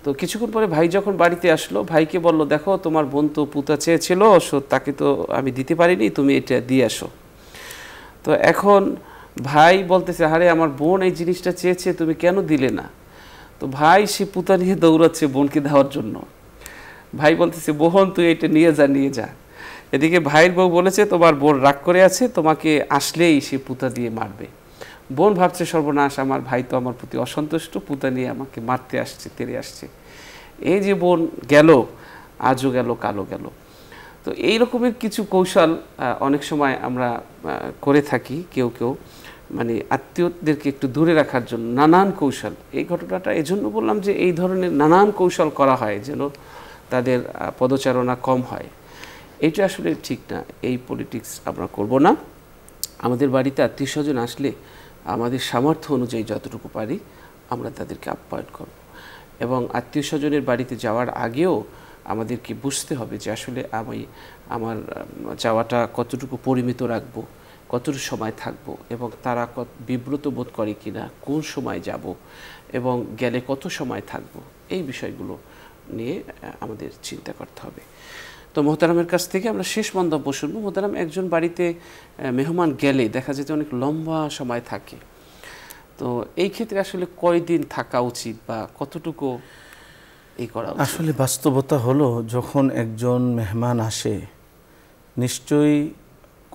তো কিছুক্ষণ পরে ভাই যখন বাড়িতে আসলো, ভাইকে বলল দেখো, তোমার বোন তো পুতা চেয়েছিল, তাকে তো আমি দিতে পারিনি, তুমি এটা দিয়ে আসো। তো এখন ভাই বলতেছে, আরে আমার বোন এই জিনিসটা চেয়েছে, তুমি কেন দিলে না? তো ভাই সে পুতা নিয়ে দৌড়াচ্ছে বোনকে দেওয়ার জন্য। ভাই বলতেছে, বোন তুই এটা নিয়ে যা, নিয়ে যা। এদিকে ভাইয়ের বউ বলেছে তোমার বোন রাগ করে আছে, তোমাকে আসলেই সে পুতা দিয়ে মারবে। বোন ভাবছে সর্বনাশ, আমার ভাই তো আমার প্রতি অসন্তুষ্ট, পুতা নিয়ে আমাকে মারতে আসছে, তেড়ে আসছে। এই যে বোন গেল, আজও গেল, কালো গেল। তো এই রকমের কিছু কৌশল অনেক সময় আমরা করে থাকি, কেউ কেউ মানে আত্মীয়দেরকে একটু দূরে রাখার জন্য নানান কৌশল। এই ঘটনাটা এজন্য বললাম যে এই ধরনের নানান কৌশল করা হয় যেন তাদের পদচারণা কম হয়। এটা আসলে ঠিক না। এই পলিটিক্স আমরা করব না। আমাদের বাড়িতে আত্মীয় স্বজন আসলে আমাদের সামর্থ্য অনুযায়ী যতটুকু পারি আমরা তাদেরকে আপ্যায়ন করব। এবং আত্মীয় স্বজনের বাড়িতে যাওয়ার আগেও আমাদেরকে বুঝতে হবে যে আসলে আমি আমার যাওয়াটা কতটুকু পরিমিত রাখবো, কতটুকু সময় থাকবো, এবং তারা বিব্রত বোধ করে কিনা, কোন সময় যাব এবং গেলে কত সময় থাকবো, এই বিষয়গুলো নিয়ে আমাদের চিন্তা করতে হবে। তো মোহতারামের কাছ থেকে আমরা শেষ মন্তব্য শুনবো। মোহতারাম, একজন বাড়িতে মেহমান গেলে দেখা যায় যে অনেক লম্বা সময় থাকে, তো এই ক্ষেত্রে আসলে কয়দিন থাকা উচিত বা কতটুকু এই করা উচিত? আসলে বাস্তবতা হলো, যখন একজন মেহমান আসে নিশ্চয়ই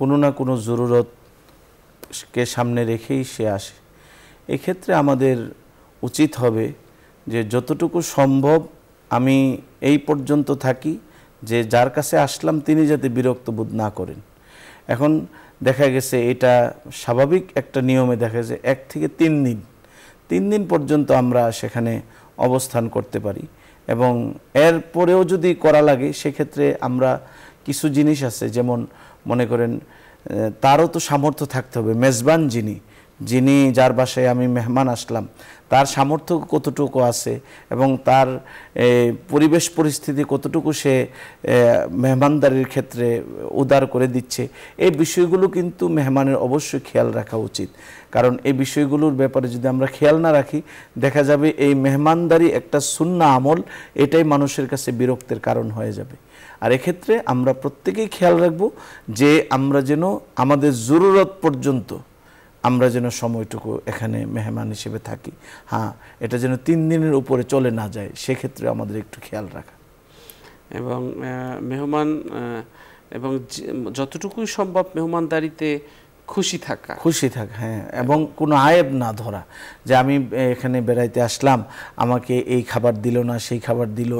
কোনো না কোনো জরুরতকে সামনে রেখেই সে আসে। এক্ষেত্রে আমাদের উচিত হবে যে যতটুকু সম্ভব আমি এই পর্যন্ত থাকি, যে যার কাছে আসলাম তিনি যাতে বিরক্ত বোধ না করেন। এখন দেখা গেছে এটা স্বাভাবিক একটা নিয়মে দেখা যায় 1 থেকে 3 দিন পর্যন্ত আমরা সেখানে অবস্থান করতে পারি। এবং এর পরেও যদি করা লাগে সেক্ষেত্রে আমরা কিছু জিনিস আছে, যেমন মনে করেন তারও তো সামর্থ্য থাকতে হবে। মেজবান যিনি যার বাসায় আমি মেহমান আসলাম, তার সামর্থ্য কতটুকু আছে এবং তার পরিবেশ পরিস্থিতি কতটুকু সে মেহমানদারির ক্ষেত্রে উদার করে দিচ্ছে, এই বিষয়গুলো কিন্তু মেহমানের অবশ্যই খেয়াল রাখা উচিত। কারণ এই বিষয়গুলোর ব্যাপারে যদি আমরা খেয়াল না রাখি, দেখা যাবে এই মেহমানদারি একটা সুন্নাহ আমল, এটাই মানুষের কাছে বিরক্তের কারণ হয়ে যাবে। আর এক্ষেত্রে আমরা প্রত্যেকেই খেয়াল রাখব যে আমরা যেন আমাদের জরুরত পর্যন্ত আমরা যেন সময়টুকু এখানে মেহমান হিসেবে থাকি। হ্যাঁ, এটা যেন 3 দিনের উপরে চলে না যায়, সেক্ষেত্রে আমাদের একটু খেয়াল রাখা। এবং মেহমান এবং যতটুকুই সম্ভব মেহমানদারিতে খুশি থাকা, হ্যাঁ, এবং কোনো আয়েব না ধরা যে আমি এখানে বেড়াইতে আসলাম, আমাকে এই খাবার দিল না, সেই খাবার দিল,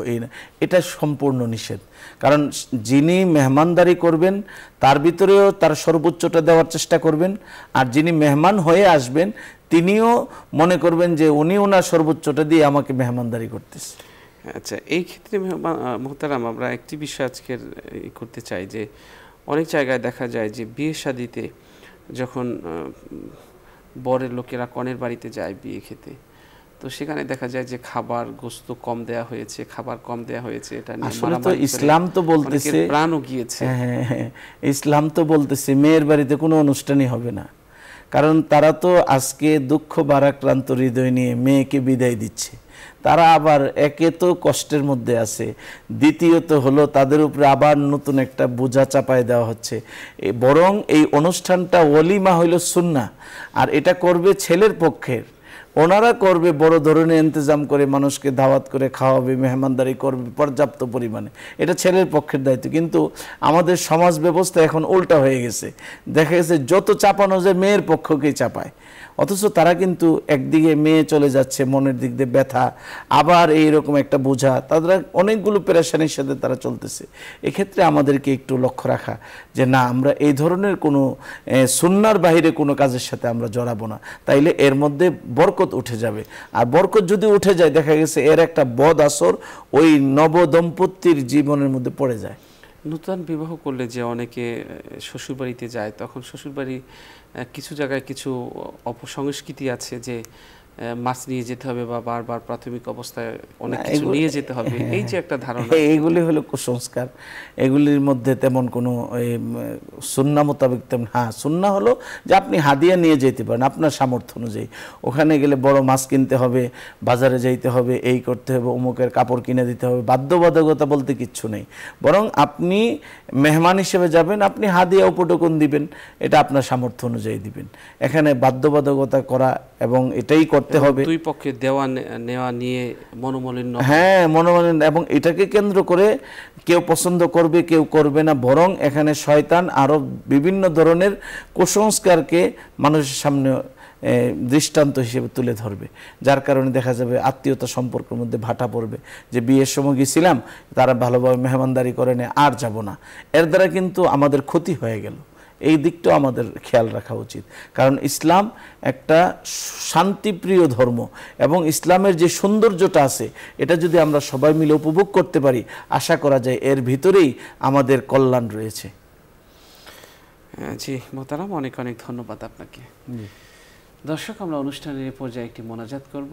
এটা সম্পূর্ণ নিষেধ। কারণ যিনি মেহমানদারি করবেন তার ভিতরেও তার সর্বোচ্চটা দেওয়ার চেষ্টা করবেন, আর যিনি মেহমান হয়ে আসবেন তিনিও মনে করবেন যে উনি ওনার সর্বোচ্চটা দিয়ে আমাকে মেহমানদারি করতেছে। আচ্ছা, এই ক্ষেত্রে মোহতারাম আমরা একটি বিষয় আজকের করতে চাই যে অনেক জায়গায় দেখা যায় যে বিয়ে শাদিতে যখন বরের লোকেরা কনের বাড়িতে যায় বিয়ে খেতে, তো সেখানে দেখা যায় যে খাবার গোস্ত কম দেয়া হয়েছে, খাবার কম দেয়া হয়েছে। এটা আসলে তো ইসলাম তো বলতেছে, প্রাণও গিয়েছে। হ্যাঁ, ইসলাম তো বলতেছে মেয়ের বাড়িতে কোনো অনুষ্ঠানই হবে না, কারণ তারা তো আজকে দুঃখ ভারাক্রান্ত হৃদয় নিয়ে মেয়েকে বিদায় দিচ্ছে, তারা আবার একে তো কষ্টের মধ্যে আছে, দ্বিতীয়ত হলো তাদের উপরে আবার নতুন একটা বোঝা চাপায় দেওয়া হচ্ছে। বরং এই অনুষ্ঠানটা ওলিমা হইল সুন্নাহ, আর এটা করবে ছেলের পক্ষের, ওনারা করবে বড় ধরনের ইন্তজাম করে, মানুষকে দাওয়াত করে খাওয়াবে, মেহমানদারি করবে পর্যাপ্ত পরিমাণে, এটা ছেলের পক্ষের দায়িত্ব। কিন্তু আমাদের সমাজ ব্যবস্থা এখন উল্টা হয়ে গেছে, দেখা গেছে যত চাপানো যায় মেয়ের পক্ষকেই চাপায়, অথচ তারা কিন্তু একদিকে মেয়ে চলে যাচ্ছে, মনের দিক দিয়ে ব্যথা, আবার এইরকম একটা বোঝা, তারা অনেকগুলো পেরেশানির সাথে তারা চলতেছে। এক্ষেত্রে আমাদেরকে একটু লক্ষ্য রাখা যে না, আমরা এই ধরনের কোনো সুন্নার বাহিরে কোনো কাজের সাথে আমরা জড়াবো না, তাইলে এর মধ্যে বরকত উঠে যাবে। আর বরকত যদি উঠে যায়, দেখা গেছে এর একটা বদ আসর ওই নবদম্পতির জীবনের মধ্যে পড়ে যায়। নূতন বিবাহ করলে যে অনেকে শ্বশুরবাড়িতে যায়, তখন শ্বশুরবাড়ি কিছু জায়গায় কিছু অপসংস্কৃতি আছে যে মাছ নিয়ে যেতে হবে বা বারবার প্রাথমিক অবস্থায় অনেক কিছু নিয়ে যেতে হবে, এই যে একটা ধারণা, এইগুলি হলো কুসংস্কার। এগুলির মধ্যে তেমন কোনো সুন্নাহ মোতাবেক তেমন, হ্যাঁ সুন্নাহ হলো যে আপনি হাদিয়া নিয়ে যেতে পারেন আপনার সামর্থ্য অনুযায়ী। ওখানে গেলে বড় মাছ কিনতে হবে, বাজারে যাইতে হবে, এই করতে হবে, অমুকের কাপড় কিনে দিতে হবে, বাধ্যবাধকতা বলতে কিচ্ছু নেই। বরং আপনি মেহমান হিসেবে যাবেন, আপনি হাদিয়া উপটোকন দিবেন, এটা আপনার সামর্থ্য অনুযায়ী দিবেন। এখানে বাধ্যবাধকতা করা এবং এটাই করতে হবে, দুই পক্ষে দেওয়া নেওয়া নিয়ে মনোমালিন্য, হ্যাঁ মনোমালিন্য, এবং এটাকে কেন্দ্র করে কেউ পছন্দ করবে কেউ করবে না, বরং এখানে শয়তান আরো বিভিন্ন ধরনের কুসংস্কারকে মানুষের সামনে দৃষ্টান্ত হিসেবে তুলে ধরবে, যার কারণে দেখা যাবে আত্মীয়তা সম্পর্কের মধ্যে ভাটা পড়বে, যে বিয়ের সময় গিয়েছিলাম তারা ভালোভাবে মেহমানদারি করে নেয়, আর যাব না। এর দ্বারা কিন্তু আমাদের ক্ষতি হয়ে গেল। এই দিকটাও আমাদের খেয়াল রাখা উচিত, কারণ ইসলাম একটা শান্তিপ্রিয় ধর্ম, এবং ইসলামের যে সৌন্দর্যটা আছে এটা যদি আমরা সবাই মিলে উপভোগ করতে পারি, আশা করা যায় এর ভিতরেই আমাদের কল্যাণ রয়েছে। জি মোহতারাম, অনেক অনেক ধন্যবাদ আপনাকে। দর্শক, আমরা অনুষ্ঠানের পর্যায়ে একটি মোনাজাত করব,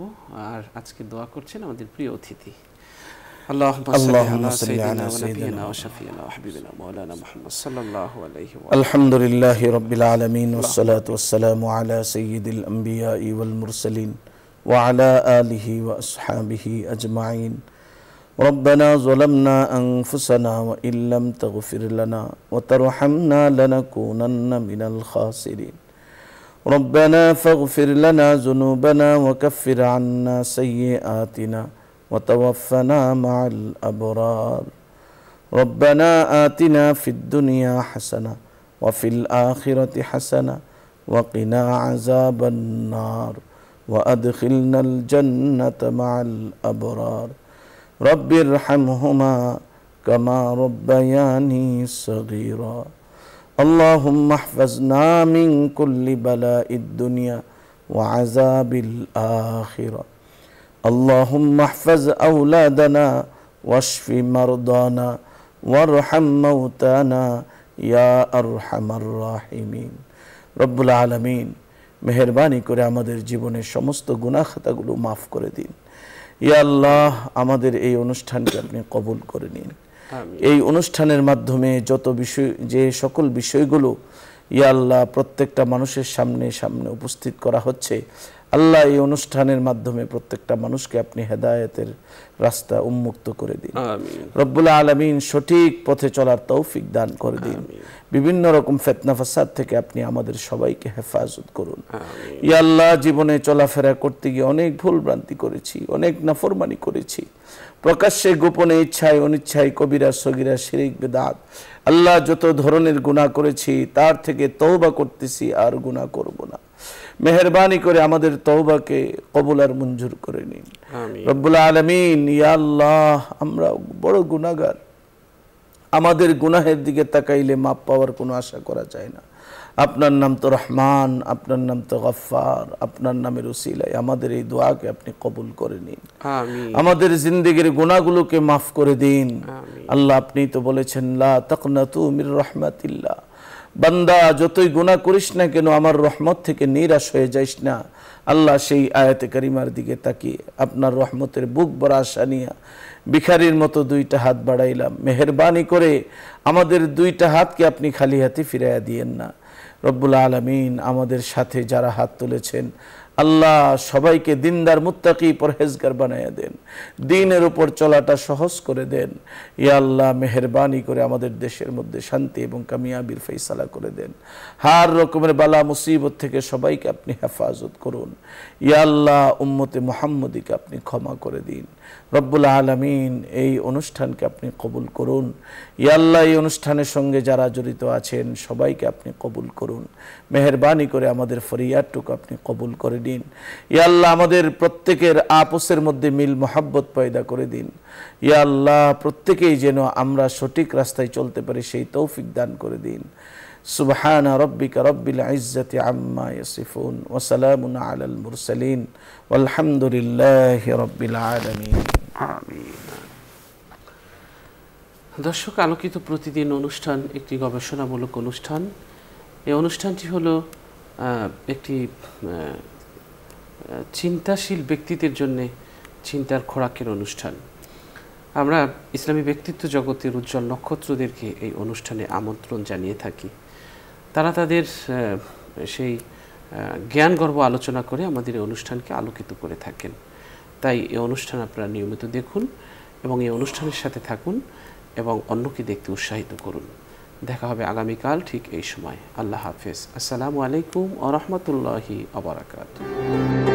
আর আজকে দোয়া করছেন আমাদের প্রিয় অতিথি। আলহামদুলিল্লাহি রাব্বিল আলামিন ওয়াসসালাতু ওয়াসসালামু আলা সাইয়্যিদিল আমবিয়াই ওয়াল মুরসালিন ওয়া আলা আলিহি ওয়া আসহাবিহি আজমাইন। ربنا ظلمنا أنفسنا وإن لم تغفر لنا وترحمنا لنكونن من الخاسرين. ربنا فاغفر لنا ذنوبنا وكفر عنا سيئاتنا وتوفنا مع الأبرار. ربنا آتنا في الدنيا حسنة وفي الآخرة حسنة وقنا عذاب النار وأدخلنا الجنة مع الأبرار. رب ارحمهما كما ربياني صغيرا. اللهم احفظنا من كل بلاء الدنيا وعذاب الآخرة. اللهم احفظ أولادنا واشف مرضانا وارحم موتانا يا أرحم الراحمين. رب العالمين, মেহেরবানি করে আমাদের জীবনের সমস্ত গুনাহ খাতাগুলো মাফ করে দিন। ইয়া আল্লাহ, আমাদের এই অনুষ্ঠানকে আপনি কবুল করে নিন। এই অনুষ্ঠানের মাধ্যমে যত বিষয়, যে সকল বিষয়গুলো ইয়া আল্লাহ প্রত্যেকটা মানুষের সামনে সামনে উপস্থিত করা হচ্ছে, আল্লাহ এই অনুষ্ঠানের মাধ্যমে প্রত্যেকটা মানুষকে আপনি হেদায়েতের রাস্তা উন্মুক্ত করে দিন। রব্বুল আলামিন সঠিক পথে চলার তৌফিক দান করে দিন। বিভিন্ন রকম ফিতনা ফাসাদ থেকে আপনি আমাদের সবাইকে হেফাজত করুন। ইয়া আল্লাহ, জীবনে চলাফেরা করতে গিয়ে অনেক ভুল ভ্রান্তি করেছি, অনেক নাফরমানি করেছি, প্রকাশ্যে গোপনে ইচ্ছায় অনিচ্ছায় কবিরা সগীরা শিরক বিদআত, আল্লাহ যত ধরনের গুনাহ করেছি তার থেকে তওবা করতেছি, আর গুনাহ করব না। মেহেরবানি করে আমাদের তওবাকে কবুল আর মঞ্জুর করে নিন রব্বুল আলামিন। ইয়া আল্লাহ, আমরা বড় গুনাহগার, আমাদের গুনাহের দিকে তাকাইলে মাপ পাওয়ার কোনো আশা করা যায় না। আপনার নাম তো রহমান, আপনার নাম তো গফফার, আপনার নামের উসিলায় আমাদের এই দোয়াকে আপনি কবুল করে নিন। আমাদের জিন্দেগির গুনাহগুলোকে মাফ করে দিন। আল্লাহ, আপনি তো বলেছেন লা তাকনাতু মির রাহমাতিল্লাহ, বান্দা যতই গুনাহ করিস না কেন আমার রহমত থেকে নিরাশ হয়ে যাইস না। আল্লাহ সেই আয়াতে কারিমার দিকে তাকিয়ে আপনার রহমতের বুক ভরা আশা নিয়ে ভিখারির মতো দুইটা হাত বাড়াইলাম। মেহেরবানি করে আমাদের দুইটা হাতকে আপনি খালি হাতে ফিরাইয়া দিয়েন না। রব্বুল আলামিন আমাদের সাথে যারা হাত তুলেছেন আল্লাহ সবাইকে দিনদার মুত্তাকি পরহেজগার বানায়া দেন, দ্বীনের উপর চলাটা সহজ করে দেন। ইয়া আল্লাহ মেহেরবানি করে আমাদের দেশের মধ্যে শান্তি এবং কামিয়াবির ফয়সালা করে দেন। হার রকমের বালা মুসিবত থেকে সবাইকে আপনি হেফাজত করুন। ইয়া আল্লাহ উম্মতে মুহাম্মদীকে আপনি ক্ষমা করে দিন। রব্বুল আলামিন এই অনুষ্ঠানকে আপনি কবুল করুন। ইয়া আল্লাহ এই অনুষ্ঠানের সঙ্গে যারা জড়িত আছেন সবাইকে আপনি কবুল করুন। মেহেরবানি করে আমাদের ফরিয়াদটুকু আপনি কবুল করে দিন। ইয়া আল্লাহ আমাদের প্রত্যেকের আপসের মধ্যে মিল মোহাব্বত পয়দা করে দিন। ইয়া আল্লাহ প্রত্যেকেই যেন আমরা সঠিক রাস্তায় চলতে পারি সেই তৌফিক দান করে দিন। সুবহানা রাব্বিকা রাব্বিল ইজ্জাতি আম্মা ইয়াসিফুন ওয়া সালামুন আলাল মুরসালিন ওয়ালহামদুলিল্লাহি রাব্বিল আলামিন। আমিন। দর্শক, আলোকিত প্রতিদিন অনুষ্ঠান একটি গবেষণামূলক অনুষ্ঠান। এই অনুষ্ঠানটি হলো একটি চিন্তাশীল ব্যক্তিদের জন্য চিন্তার খোরাকের অনুষ্ঠান। আমরা ইসলামী ব্যক্তিত্ব জগতের উজ্জ্বল নক্ষত্রদেরকে এই অনুষ্ঠানে আমন্ত্রণ জানিয়ে থাকি। তারা তাদের সেই জ্ঞানগর্ভ আলোচনা করে আমাদের এই অনুষ্ঠানকে আলোকিত করে থাকেন। তাই এই অনুষ্ঠান আপনারা নিয়মিত দেখুন এবং এই অনুষ্ঠানের সাথে থাকুন এবং অন্যকে দেখতে উৎসাহিত করুন। দেখা হবে আগামীকাল ঠিক এই সময়। আল্লাহ হাফেজ। আসসালামু আলাইকুম ওয়া রাহমাতুল্লাহি ওয়া বারাকাতুহু।